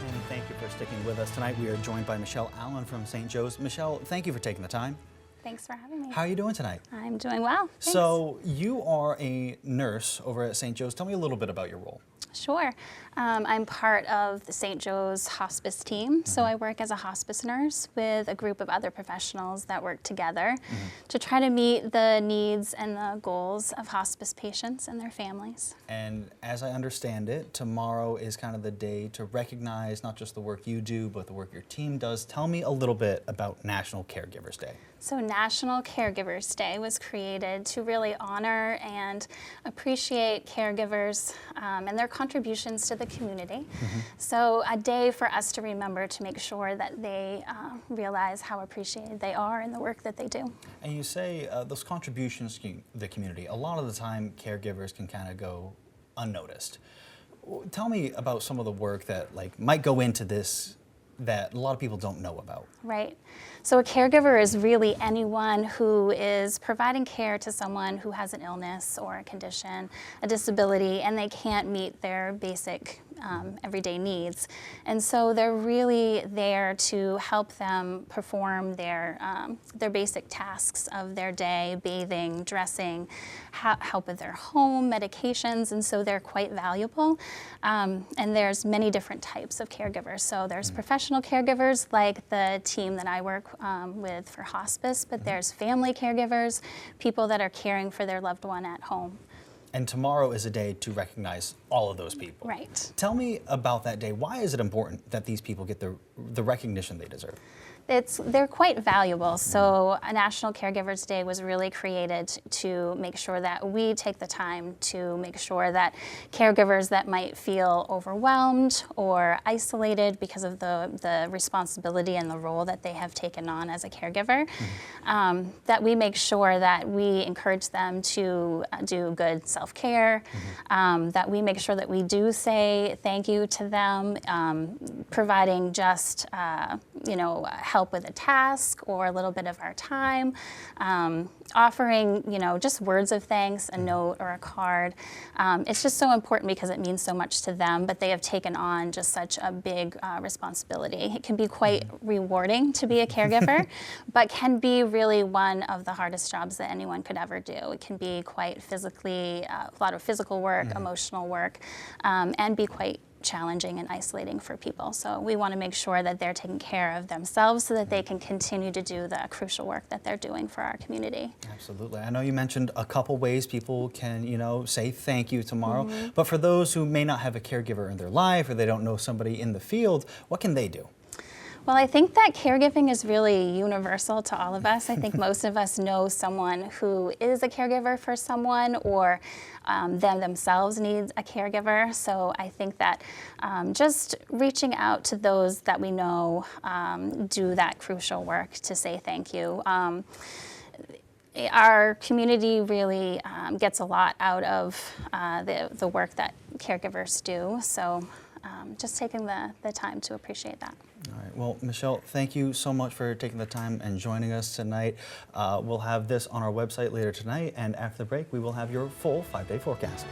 And thank you for sticking with us tonight. We are joined by Michelle Allen from St. Joe's. Michelle, thank you for taking the time. Thanks for having me. How are you doing tonight? I'm doing well. Thanks. So you are a nurse over at St. Joe's. Tell me a little bit about your role. Sure. I'm part of the St. Joe's hospice team, so I work as a hospice nurse with a group of other professionals that work together to try to meet the needs and the goals of hospice patients and their families. And as I understand it, tomorrow is kind of the day to recognize not just the work you do, but the work your team does. Tell me a little bit about National Caregivers Day. So National Caregivers Day was created to really honor and appreciate caregivers and their contributions to the community. So a day for us to remember to make sure that they realize how appreciated they are in the work that they do. And you say those contributions to the community, a lot of the time caregivers can kind of go unnoticed. Tell me about some of the work that might go into this that a lot of people don't know about. Right. So a caregiver is really anyone who is providing care to someone who has an illness or a condition, a disability, and they can't meet their basic everyday needs. And so they're really there to help them perform their basic tasks of their day, bathing, dressing, help with their home, medications, and so they're quite valuable. And there's many different types of caregivers. So there's professional caregivers like the team that I work with for hospice, but there's family caregivers, people that are caring for their loved one at home. And tomorrow is a day to recognize all of those people. Right. Tell me about that day. Why is it important that these people get the recognition they deserve? They're quite valuable. So a National Caregivers Day was really created to make sure that we take the time to make sure that caregivers that might feel overwhelmed or isolated because of the responsibility and the role that they have taken on as a caregiver, that we make sure that we encourage them to do good self-care, that we make sure that we do say thank you to them, providing just, help with a task or a little bit of our time, offering, just words of thanks, a note or a card. It's just so important because it means so much to them, but they have taken on just such a big responsibility. It can be quite rewarding to be a caregiver, but can be really one of the hardest jobs that anyone could ever do. It can be quite physically, a lot of physical work, emotional work, and be quite challenging and isolating for people. So we want to make sure that they're taking care of themselves so that they can continue to do the crucial work that they're doing for our community. Absolutely. I know you mentioned a couple ways people can, say thank you tomorrow, but for those who may not have a caregiver in their life or they don't know somebody in the field, what can they do? Well, I think that caregiving is really universal to all of us. I think most of us know someone who is a caregiver for someone or them themselves needs a caregiver. So I think that just reaching out to those that we know do that crucial work to say thank you. Our community really gets a lot out of the work that caregivers do. So just taking the time to appreciate that. All right. Well, Michelle, thank you so much for taking the time and joining us tonight. We'll have this on our website later tonight, and after the break, we will have your full 5-day forecast.